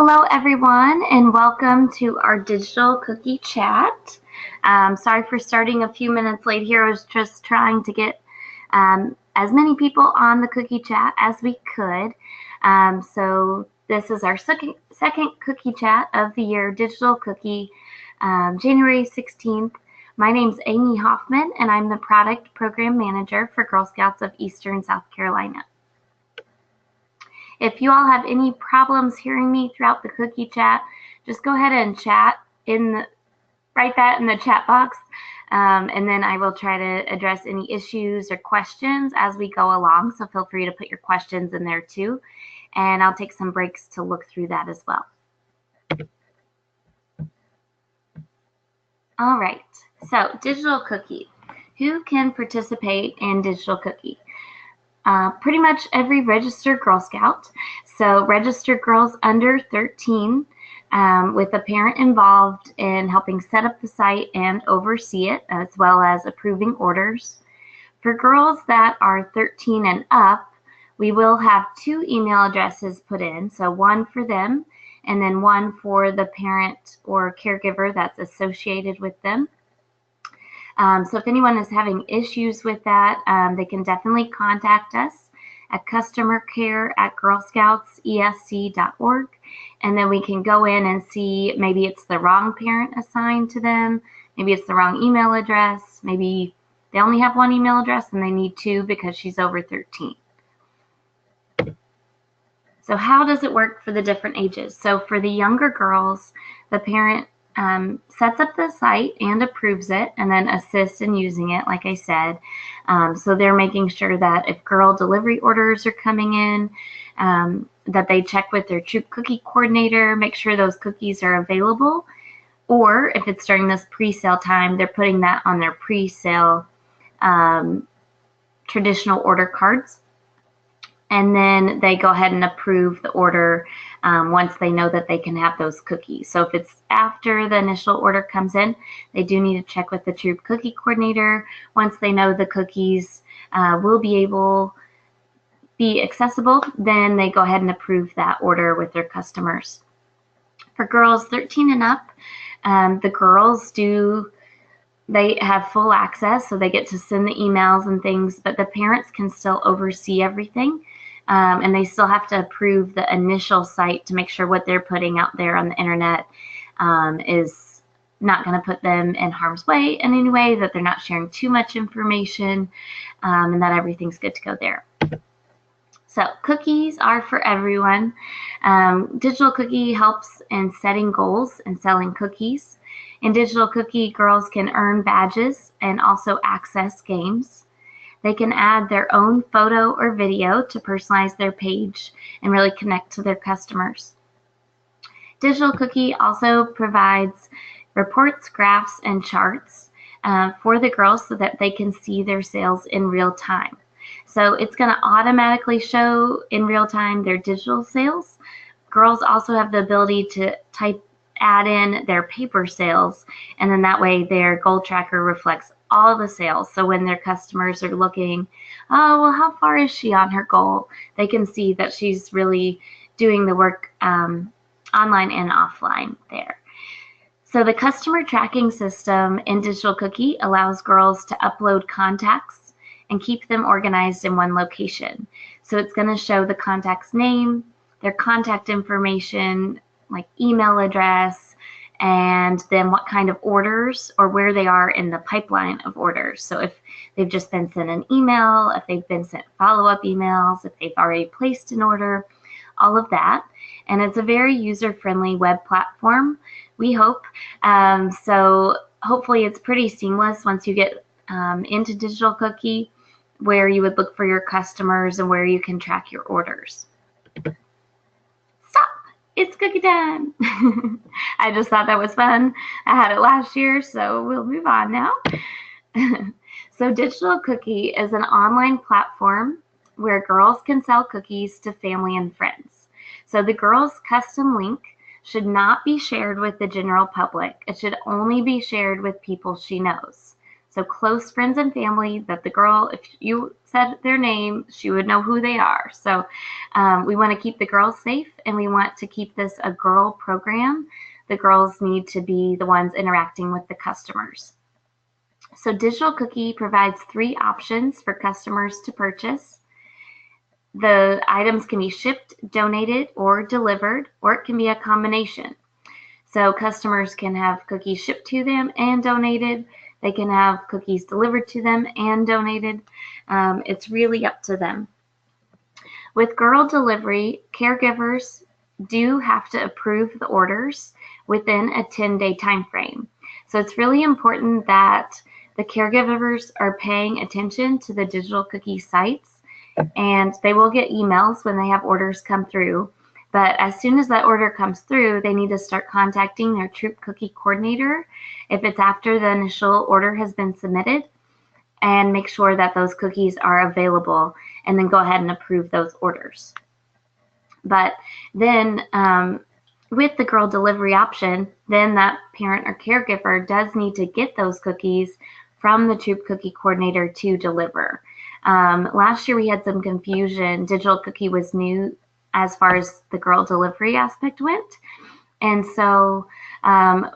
Hello everyone and welcome to our digital cookie chat. Sorry for starting a few minutes late here. I was just trying to get as many people on the cookie chat as we could. So this is our second cookie chat of the year, digital cookie, January 16th. My name's Amy Hoffman and I'm the product program manager for Girl Scouts of Eastern South Carolina. If you all have any problems hearing me throughout the cookie chat, just go ahead and write that in the chat box, and then I will try to address any issues or questions as we go along. So feel free to put your questions in there too, and I'll take some breaks to look through that as well. All right, so digital cookie. Who can participate in digital cookie? Pretty much every registered Girl Scout. So registered girls under 13 with a parent involved in helping set up the site and oversee it, as well as approving orders. For girls that are 13 and up, we will have 2 email addresses put in, so one for them and then one for the parent or caregiver that's associated with them. So if anyone is having issues with that, they can definitely contact us at customercare@girlscoutsesc.org, and then we can go in and see maybe it's the wrong parent assigned to them, maybe it's the wrong email address, maybe they only have 1 email address and they need 2 because she's over 13. So how does it work for the different ages? So for the younger girls, the parent sets up the site and approves it and then assists in using it, like I said. So they're making sure that if girl delivery orders are coming in, that they check with their Troop Cookie coordinator, make sure those cookies are available. Or if it's during this pre-sale time, they're putting that on their pre-sale traditional order cards. And then they go ahead and approve the order once they know that they can have those cookies. So if it's after the initial order comes in, they do need to check with the Troop Cookie coordinator. Once they know the cookies will be accessible, then they go ahead and approve that order with their customers. For girls 13 and up, the girls they have full access, so they get to send the emails and things, but the parents can still oversee everything. And they still have to approve the initial site to make sure what they're putting out there on the internet is not going to put them in harm's way in any way, that they're not sharing too much information, and that everything's good to go there. So cookies are for everyone. Digital Cookie helps in setting goals and selling cookies. In Digital Cookie, girls can earn badges and also access games. They can add their own photo or video to personalize their page and really connect to their customers. Digital Cookie also provides reports, graphs, and charts for the girls so that they can see their sales in real time. So it's going to automatically show in real time their digital sales. Girls also have the ability to add in their paper sales, and then that way their goal tracker reflects all the sales. So when their customers are looking, oh, well, how far is she on her goal? They can see that she's really doing the work online and offline there. So the customer tracking system in Digital Cookie allows girls to upload contacts and keep them organized in one location. So it's going to show the contact's name, their contact information, like email address, and then what kind of orders or where they are in the pipeline of orders. So if they've just been sent an email, if they've been sent follow-up emails, if they've already placed an order, all of that. And it's a very user-friendly web platform, we hope. So hopefully it's pretty seamless once you get into Digital Cookie, where you would look for your customers and where you can track your orders. It's cookie time. I just thought that was fun. I had it last year, so we'll move on now. So Digital Cookie is an online platform where girls can sell cookies to family and friends. So the girl's custom link should not be shared with the general public. It should only be shared with people she knows. So close friends and family that the girl, if you said their name, she would know who they are. So We want to keep the girls safe, and we want to keep this a girl program. The girls need to be the ones interacting with the customers. So Digital Cookie provides 3 options for customers to purchase. The items can be shipped, donated, or delivered, or it can be a combination. So customers can have cookies shipped to them and donated. They can have cookies delivered to them and donated. It's really up to them. With girl delivery, caregivers do have to approve the orders within a 10-day time frame. So it's really important that the caregivers are paying attention to the Digital Cookie sites, and they will get emails when they have orders come through. But as soon as that order comes through, they need to start contacting their Troop Cookie coordinator if it's after the initial order has been submitted, and make sure that those cookies are available, and then go ahead and approve those orders. But then with the girl delivery option, then that parent or caregiver does need to get those cookies from the Troop Cookie coordinator to deliver. Last year we had some confusion. Digital Cookie was new as far as the girl delivery aspect went. And so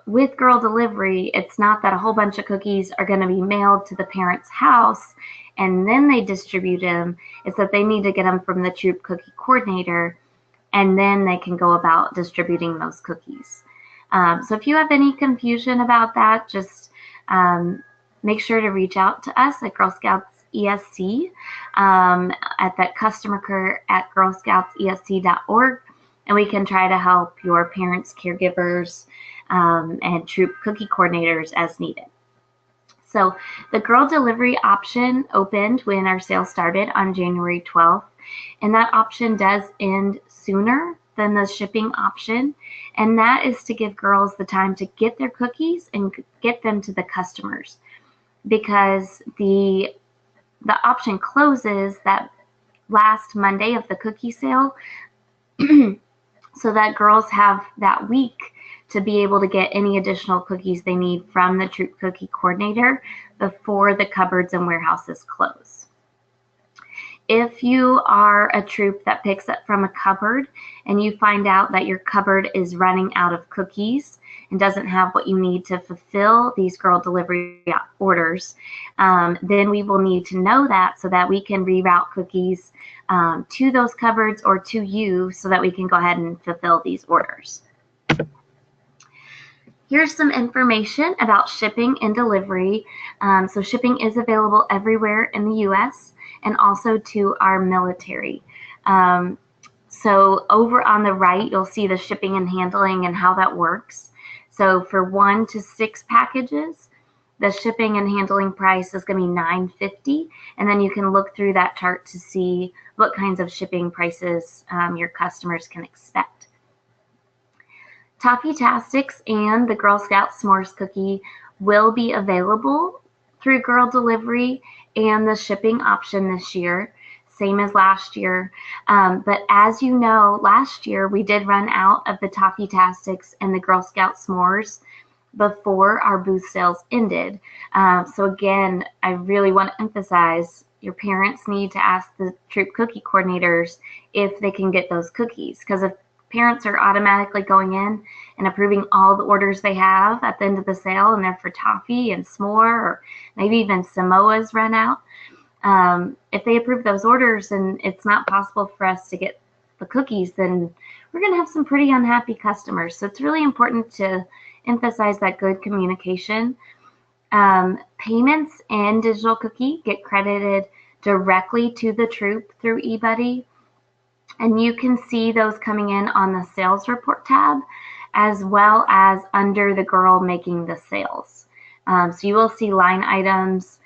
with girl delivery, it's not that a whole bunch of cookies are going to be mailed to the parent's house and then they distribute them. It's that they need to get them from the Troop Cookie coordinator, and then they can go about distributing those cookies. So if you have any confusion about that, just make sure to reach out to us at Girl Scouts ESC at that customer care at girlscoutsesc.org, and we can try to help your parents, caregivers, and Troop Cookie coordinators as needed. So the girl delivery option opened when our sale started on January 12th, and that option does end sooner than the shipping option, and that is to give girls the time to get their cookies and get them to the customers, because the option closes that last Monday of the cookie sale so that girls have that week to be able to get any additional cookies they need from the Troop Cookie coordinator before the cupboards and warehouses close. If you are a troop that picks up from a cupboard and you find out that your cupboard is running out of cookies and doesn't have what you need to fulfill these girl delivery orders, then we will need to know that so that we can reroute cookies to those cupboards or to you so that we can go ahead and fulfill these orders. Here's some information about shipping and delivery. So shipping is available everywhere in the U.S. and also to our military. So over on the right, you'll see the shipping and handling and how that works. So for 1 to 6 packages, the shipping and handling price is going to be $9.50, and then you can look through that chart to see what kinds of shipping prices your customers can expect. Toffee-Tastics and the Girl Scout S'mores cookie will be available through girl delivery and the shipping option this year, same as last year. But as you know, last year we did run out of the Toffee-Tastics and the Girl Scout S'mores before our booth sales ended. So again, I really want to emphasize your parents need to ask the Troop Cookie coordinators if they can get those cookies, because if parents are automatically going in and approving all the orders they have at the end of the sale and they're for toffee and s'more, or maybe even Samoa's run out, if they approve those orders and it's not possible for us to get the cookies, then we're going to have some pretty unhappy customers. So it's really important to emphasize that good communication. Payments and Digital Cookie get credited directly to the troop through eBuddy, and you can see those coming in on the sales report tab as well as under the girl making the sales. So you will see line items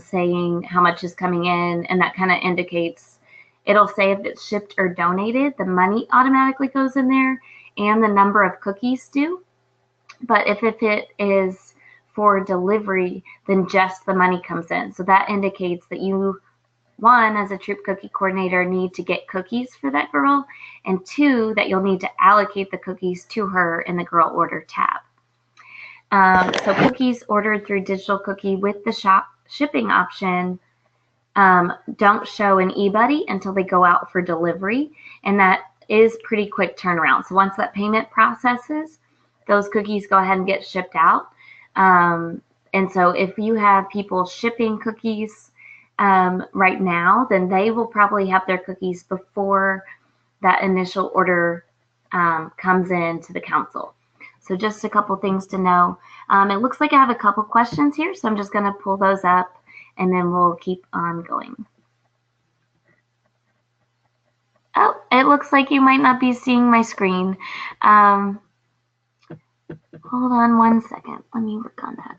saying how much is coming in, and that kind of indicates, it'll say if it's shipped or donated, the money automatically goes in there and the number of cookies do. But if it is for delivery, then just the money comes in. So that indicates that you, 1, as a Troop Cookie coordinator, need to get cookies for that girl, and 2, that you'll need to allocate the cookies to her in the girl order tab. So cookies ordered through Digital Cookie with the shipping option don't show in eBuddy until they go out for delivery, and that is pretty quick turnaround. So once that payment processes, those cookies go ahead and get shipped out. And so if you have people shipping cookies right now, then they will probably have their cookies before that initial order comes in to the council. So just a couple things to know. It looks like I have a couple questions here, so I'm just going to pull those up and then we'll keep on going. Oh, it looks like you might not be seeing my screen. Hold on one second. Let me work on that.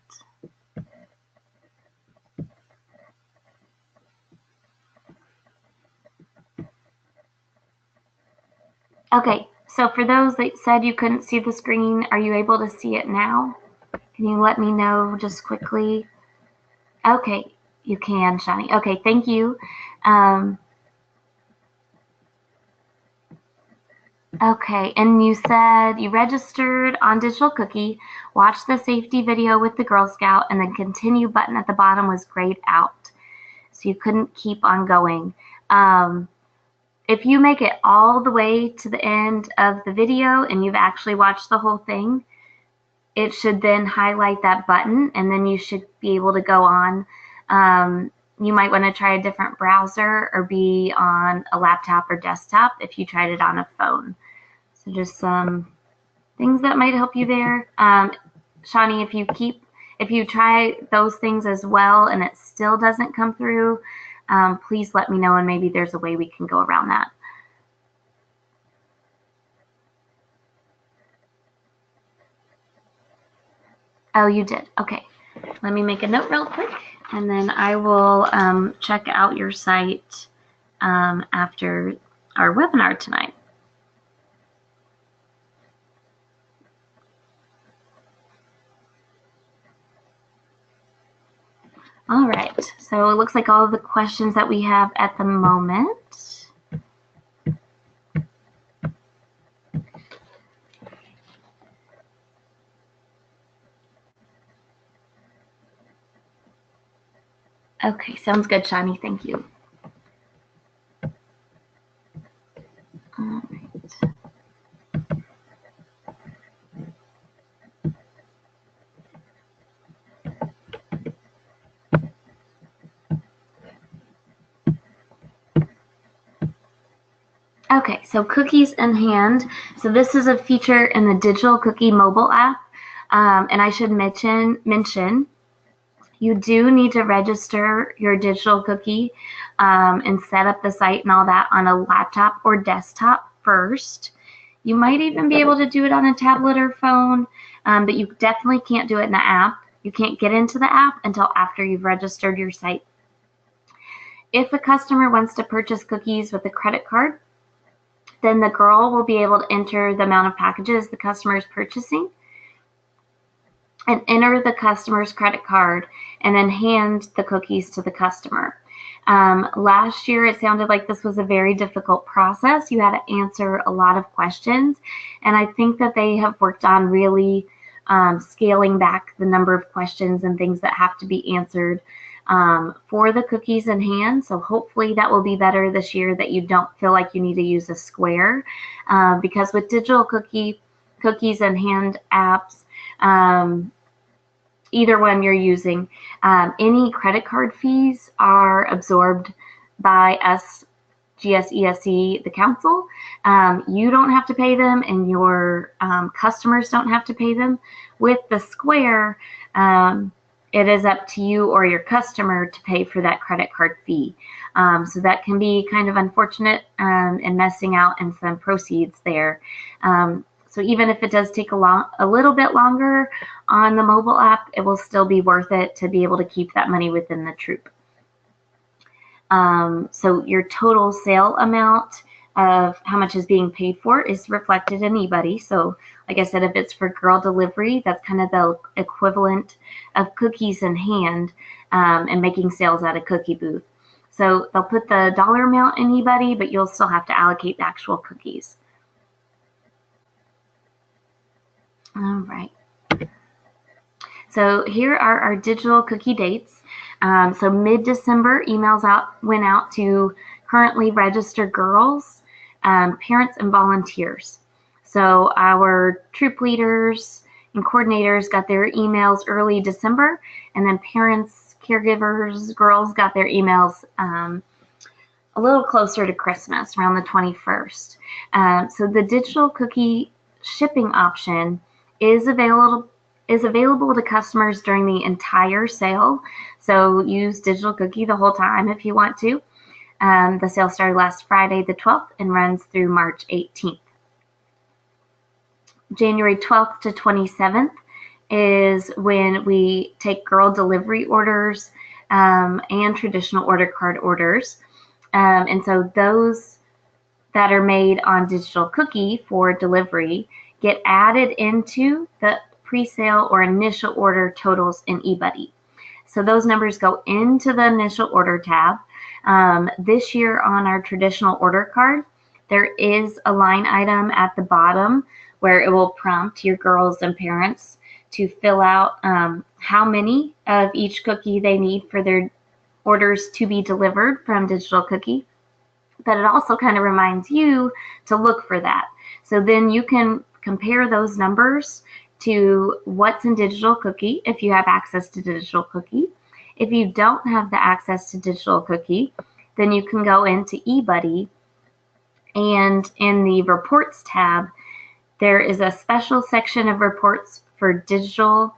Okay, so for those that said you couldn't see the screen, are you able to see it now? Can you let me know just quickly? Okay, you can, Shani. Okay, thank you. Okay, and you said you registered on Digital Cookie, watched the safety video with the Girl Scout, and the continue button at the bottom was grayed out. So you couldn't keep on going. If you make it all the way to the end of the video and you've actually watched the whole thing, it should then highlight that button and then you should be able to go on. You might want to try a different browser or be on a laptop or desktop if you tried it on a phone. So just some things that might help you there. Shani, if you try those things as well and it still doesn't come through, please let me know and maybe there's a way we can go around that. Oh, you did. Okay. Let me make a note real quick and then I will check out your site after our webinar tonight. All right, so it looks like all of the questions that we have at the moment. Okay, sounds good, Shani. Thank you. All right. Okay, so cookies in hand. So this is a feature in the Digital Cookie mobile app. And I should mention, you do need to register your Digital Cookie and set up the site and all that on a laptop or desktop first. You might even be able to do it on a tablet or phone, but you definitely can't do it in the app. You can't get into the app until after you've registered your site. If a customer wants to purchase cookies with a credit card, then the girl will be able to enter the amount of packages the customer is purchasing and enter the customer's credit card and then hand the cookies to the customer. Last year, it sounded like this was a very difficult process. You had to answer a lot of questions, and I think that they have worked on really scaling back the number of questions and things that have to be answered for the cookies in hand. So hopefully that will be better this year, that you don't feel like you need to use a square, because with Digital Cookies in Hand apps, either one you're using, any credit card fees are absorbed by us, GSESE, the council. You don't have to pay them and your customers don't have to pay them. With the Square, it is up to you or your customer to pay for that credit card fee. So that can be kind of unfortunate and messing out in some proceeds there. So even if it does take a little bit longer on the mobile app, it will still be worth it to be able to keep that money within the troop. So your total sale amount of how much is being paid for is reflected in eBuddy. So like I said, if it's for girl delivery, that's kind of the equivalent of cookies in hand and making sales at a cookie booth. So they'll put the dollar amount in eBuddy, but you'll still have to allocate the actual cookies. All right. So here are our digital cookie dates. So mid-December, went out to currently registered girls, parents, and volunteers. So our troop leaders and coordinators got their emails early December, and then parents, caregivers, girls got their emails a little closer to Christmas, around the 21st. So the digital cookie shipping option is available to customers during the entire sale. So use digital cookie the whole time if you want to. The sale started last Friday the 12th and runs through March 18th. January 12th to 27th is when we take girl delivery orders and traditional order card orders. And so those that are made on digital cookie for delivery get added into the pre-sale or initial order totals in eBuddy. So those numbers go into the initial order tab. This year on our traditional order card, there is a line item at the bottom where it will prompt your girls and parents to fill out how many of each cookie they need for their orders to be delivered from digital cookie. But it also kind of reminds you to look for that. So then you can compare those numbers to what's in digital cookie if you have access to digital cookie. If you don't have the access to digital cookie, then you can go into eBuddy, and in the reports tab, there is a special section of reports for digital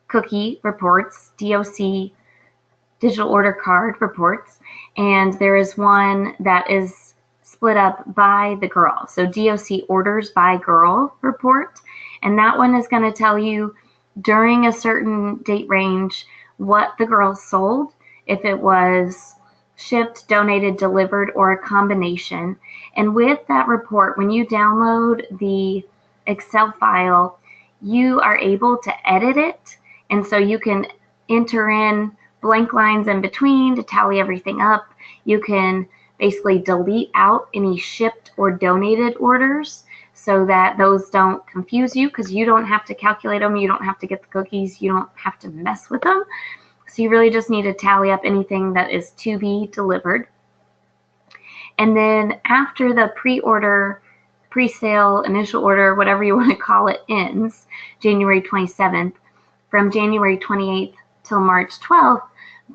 cookie reports, DOC, digital order card reports, and there is one that is split up by the girl. So DOC orders by girl report, and that one is going to tell you during a certain date range what the girl sold, if it was shipped, donated, delivered, or a combination. And with that report, when you download the Excel file, you are able to edit it, and so you can enter in blank lines in between to tally everything up. You can basically delete out any shipped or donated orders so that those don't confuse you, because you don't have to calculate them, you don't have to get the cookies, you don't have to mess with them. So you really just need to tally up anything that is to be delivered. And then after the pre-order, pre-sale, initial order, whatever you want to call it, ends, January 27th, from January 28th till March 12th,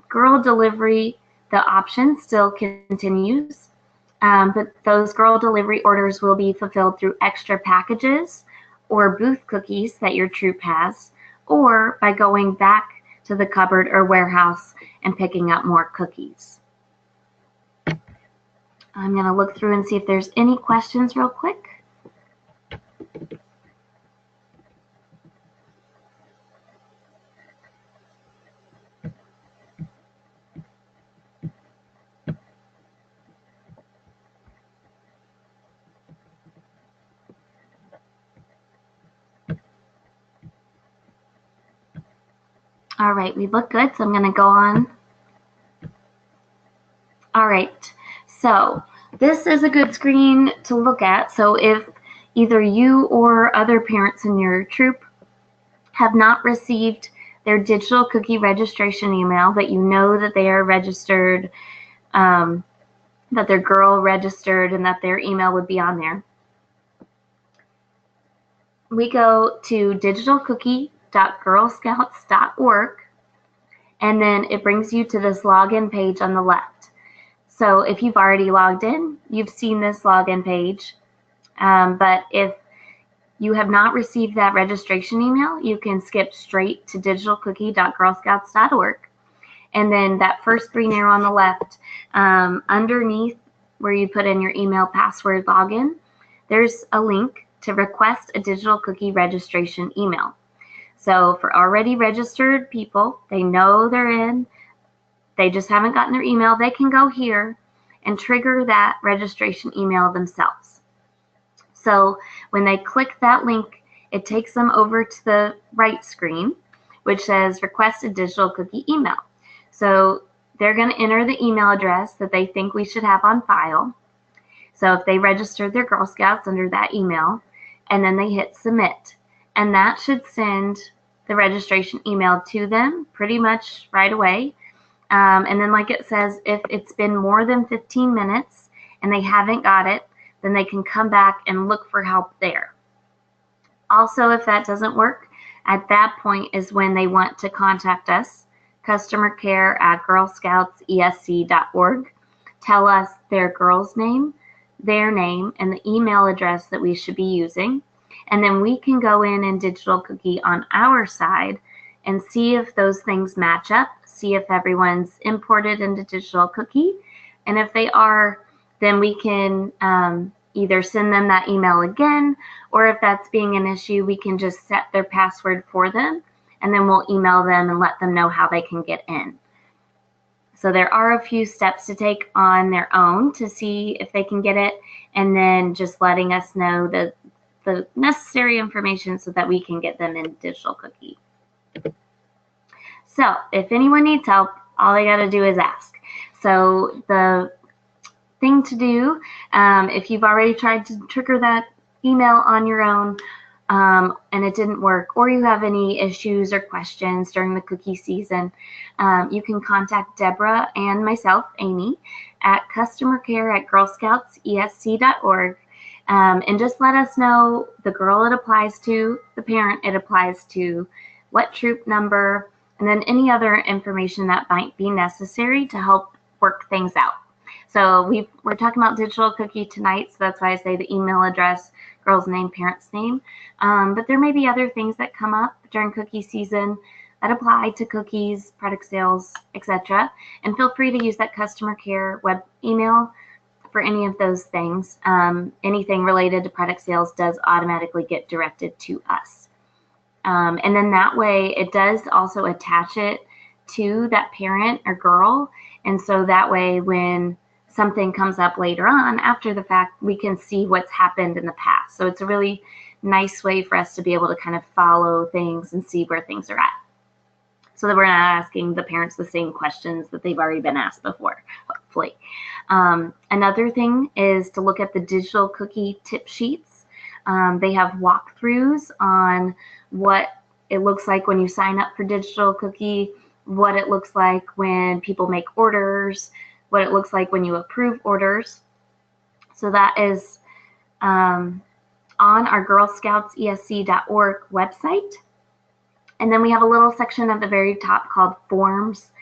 girl delivery, the option still continues, but those girl delivery orders will be fulfilled through extra packages or booth cookies that your troop has, or by going back to the cupboard or warehouse and picking up more cookies. I'm going to look through and see if there's any questions real quick. All right, we look good, so I'm going to go on. All right, so this is a good screen to look at. So if either you or other parents in your troop have not received their digital cookie registration email, but you know that they are registered, that their girl registered, and that their email would be on there, we go to digitalcookie.girlscouts.org, and then it brings you to this login page on the left. So if you've already logged in, you've seen this login page, but if you have not received that registration email, you can skip straight to digitalcookie.girlscouts.org, and then that first green arrow on the left, underneath where you put in your email password login, there's a link to request a digital cookie registration email. So for already registered people, they know they're in, they just haven't gotten their email, they can go here and trigger that registration email themselves. So when they click that link, it takes them over to the right screen, which says request a digital cookie email. So they're going to enter the email address that they think we should have on file. So if they registered their Girl Scouts under that email, and then they hit submit, and that should send the registration email to them pretty much right away. And then like it says, if it's been more than 15 minutes and they haven't got it, then they can come back and look for help there. Also, if that doesn't work, at that point is when they want to contact us, customer care at girlscoutsesc.org. Tell us their girl's name, their name, and the email address that we should be using. And then we can go in Digital Cookie on our side and see if those things match up, see if everyone's imported into Digital Cookie. And if they are, then we can either send them that email again, or if that's being an issue, we can just set their password for them, and then we'll email them and let them know how they can get in. So there are a few steps to take on their own to see if they can get it, and then just letting us know the necessary information so that we can get them in Digital Cookie. So if anyone needs help, all they got to do is ask. So the thing to do, if you've already tried to trigger that email on your own and it didn't work, or you have any issues or questions during the cookie season, you can contact Deborah and myself, Amy, at customercare@girlscoutsesc.org, and just let us know the girl it applies to, the parent it applies to, what troop number, and then any other information that might be necessary to help work things out. So we're talking about Digital Cookie tonight, so that's why I say the email address, girl's name, parent's name. But there may be other things that come up during cookie season that apply to cookies, product sales, etc. And feel free to use that customer care web email for any of those things. Anything related to product sales does automatically get directed to us. And then that way it does also attach it to that parent or girl. And so that way when something comes up later on after the fact, we can see what's happened in the past. So it's a really nice way for us to be able to kind of follow things and see where things are at, so that we're not asking the parents the same questions that they've already been asked before, hopefully. Another thing is to look at the Digital Cookie tip sheets. They have walkthroughs on what it looks like when you sign up for Digital Cookie, what it looks like when people make orders, what it looks like when you approve orders. So that is on our girlscoutsesc.org website. And then we have a little section at the very top called Forms,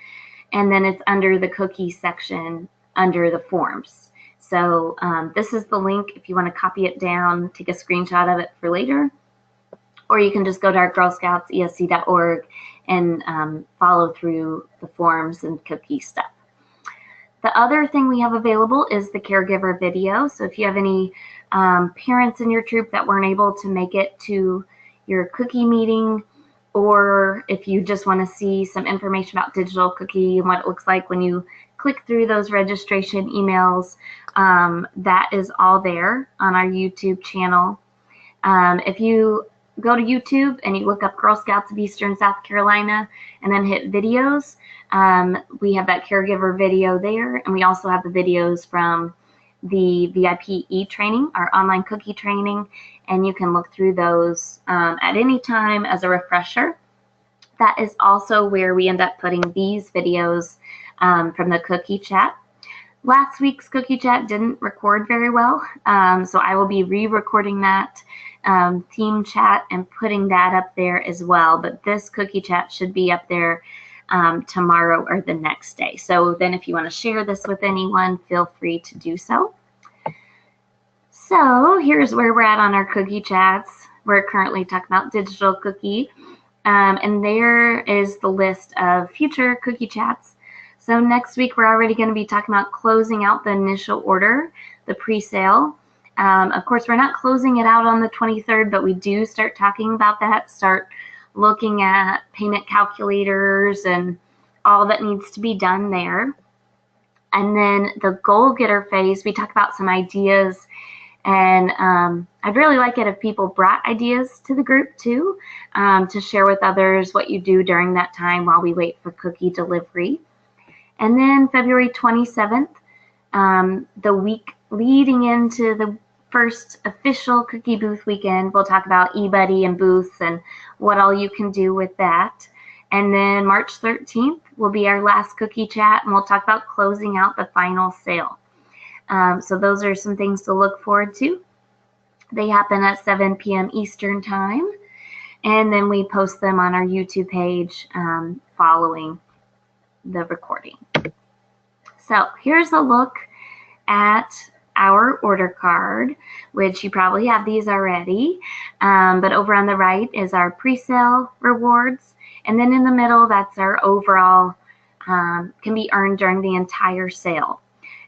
and then it's under the cookie section under the Forms. So this is the link if you want to copy it down, take a screenshot of it for later, or you can just go to our girlscoutsesc.org and follow through the forms and cookie stuff. The other thing we have available is the caregiver video. So if you have any parents in your troop that weren't able to make it to your cookie meeting, or if you just want to see some information about Digital Cookie and what it looks like when you click through those registration emails, that is all there on our YouTube channel. If you go to YouTube and you look up Girl Scouts of Eastern South Carolina and then hit videos, we have that caregiver video there, and we also have the videos from the VIP e-training, our online cookie training, and you can look through those at any time as a refresher. That is also where we end up putting these videos from the cookie chat. Last week's cookie chat didn't record very well, so I will be re-recording that theme chat and putting that up there as well, but this cookie chat should be up there tomorrow or the next day. So then if you want to share this with anyone, feel free to do so. So here's where we're at on our cookie chats. We're currently talking about Digital Cookie, and there is the list of future cookie chats. So next week we're already going to be talking about closing out the initial order, the pre-sale. Of course, we're not closing it out on the 23rd, but we do start talking about that, start looking at payment calculators and all that needs to be done there. And then the goal getter phase, we talk about some ideas, and I'd really like it if people brought ideas to the group too, to share with others what you do during that time while we wait for cookie delivery. And then February 27th, the week leading into the first official cookie booth weekend, we'll talk about eBuddy and booths and what all you can do with that. And then March 13th will be our last cookie chat, and we'll talk about closing out the final sale. So those are some things to look forward to. They happen at 7 p.m. Eastern Time, and then we post them on our YouTube page following the recording. So here's a look at our order card, which you probably have these already, but over on the right is our pre-sale rewards, and then in the middle, that's our overall, can be earned during the entire sale.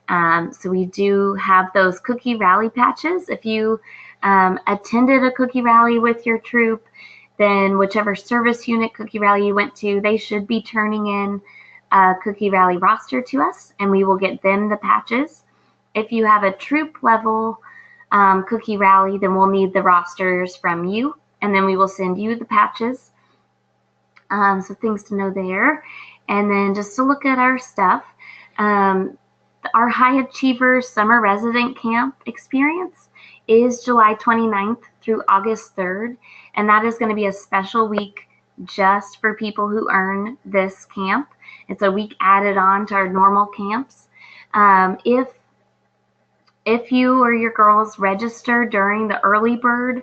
So we do have those cookie rally patches. If you attended a cookie rally with your troop, then whichever service unit cookie rally you went to, they should be turning in a cookie rally roster to us, and we will get them the patches. If you have a troop level cookie rally, then we'll need the rosters from you, and then we will send you the patches. So things to know there. And then just to look at our stuff, our High Achievers Summer Resident Camp experience is July 29th through August 3rd, and that is going to be a special week just for people who earn this camp. It's a week added on to our normal camps. If you or your girls register during the early bird,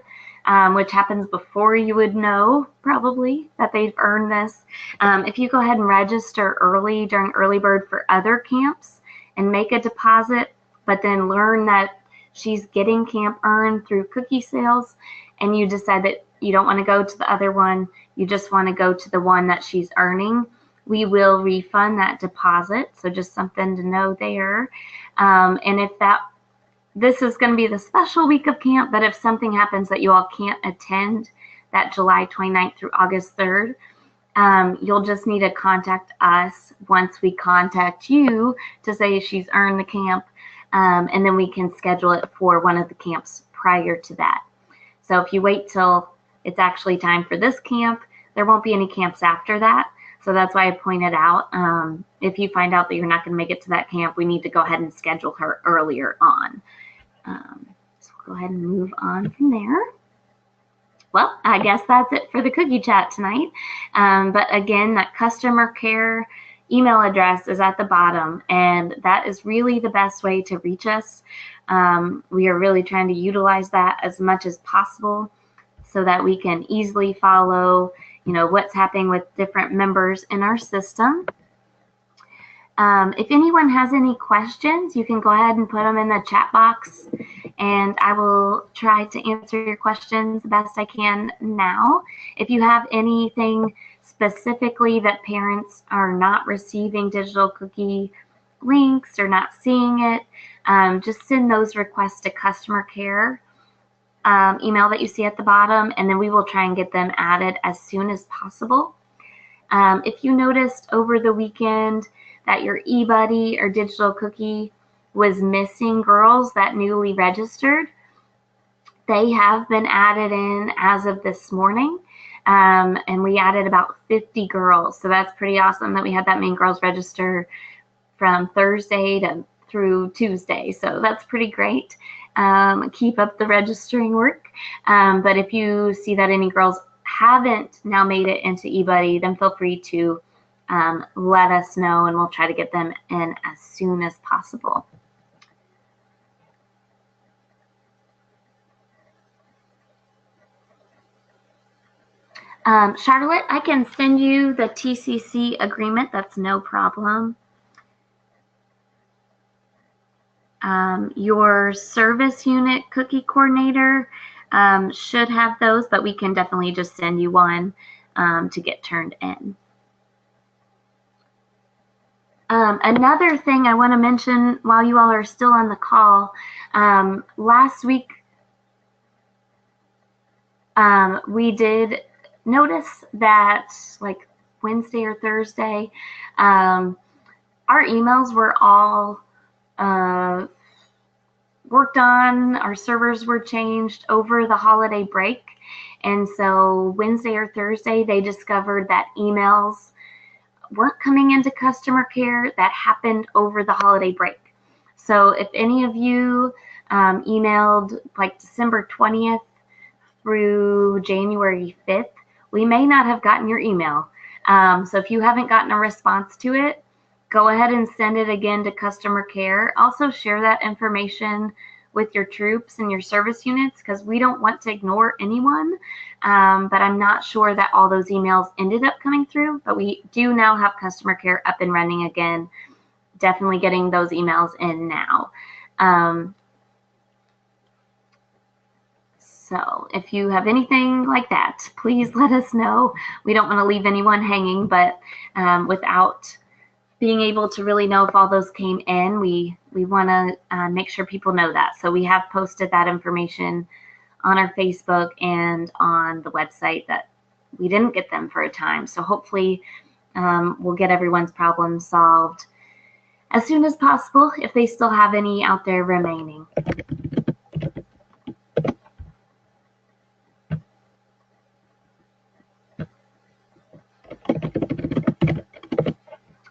which happens before you would know probably that they've earned this, if you go ahead and register early during early bird for other camps and make a deposit, but then learn that she's getting camp earned through cookie sales, and you decide that you don't want to go to the other one, you just want to go to the one that she's earning, we will refund that deposit. So just something to know there. And if this is going to be the special week of camp, but if something happens that you all can't attend that July 29th through August 3rd, you'll just need to contact us once we contact you to say she's earned the camp, and then we can schedule it for one of the camps prior to that. So if you wait till it's actually time for this camp, there won't be any camps after that. So that's why I pointed out, if you find out that you're not going to make it to that camp, we need to go ahead and schedule her earlier on. So we'll go ahead and move on from there. Well, I guess that's it for the cookie chat tonight. But again, that customer care email address is at the bottom, and that is really the best way to reach us. We are really trying to utilize that as much as possible so that we can easily follow, what's happening with different members in our system. If anyone has any questions, you can go ahead and put them in the chat box, and I will try to answer your questions the best I can now. If you have anything specifically that parents are not receiving digital cookie links or not seeing it, just send those requests to customer care email that you see at the bottom, and then we will try and get them added as soon as possible. If you noticed over the weekend that your eBuddy or digital cookie was missing girls that newly registered, they have been added in as of this morning, and we added about 50 girls. So that's pretty awesome that we had that many girls register from Thursday through Tuesday. So that's pretty great. Keep up the registering work. But if you see that any girls haven't now made it into eBuddy, then feel free to let us know, and we'll try to get them in as soon as possible. Charlotte, I can send you the TCC agreement. That's no problem. Your service unit cookie coordinator should have those, but we can definitely just send you one to get turned in. Another thing I want to mention while you all are still on the call, last week we did notice that like Wednesday or Thursday, our emails were all worked on, our servers were changed over the holiday break. And so Wednesday or Thursday, they discovered that emails weren't coming into customer care that happened over the holiday break. So if any of you emailed like December 20th through January 5th, we may not have gotten your email. So if you haven't gotten a response to it, go ahead and send it again to customer care. Also share that information with your troops and your service units, because we don't want to ignore anyone. But I'm not sure that all those emails ended up coming through, but we do now have customer care up and running again. Definitely getting those emails in now. So if you have anything like that, please let us know. We don't want to leave anyone hanging, but without being able to really know if all those came in, we want to make sure people know that. So we have posted that information on our Facebook and on the website that we didn't get them for a time. So hopefully we'll get everyone's problems solved as soon as possible if they still have any out there remaining.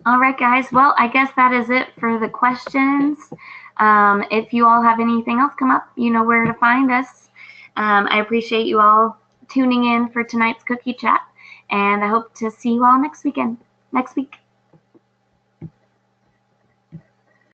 All right, guys. Well, I guess that is it for the questions. If you all have anything else come up, you know where to find us. I appreciate you all tuning in for tonight's cookie chat, and I hope to see you all next week.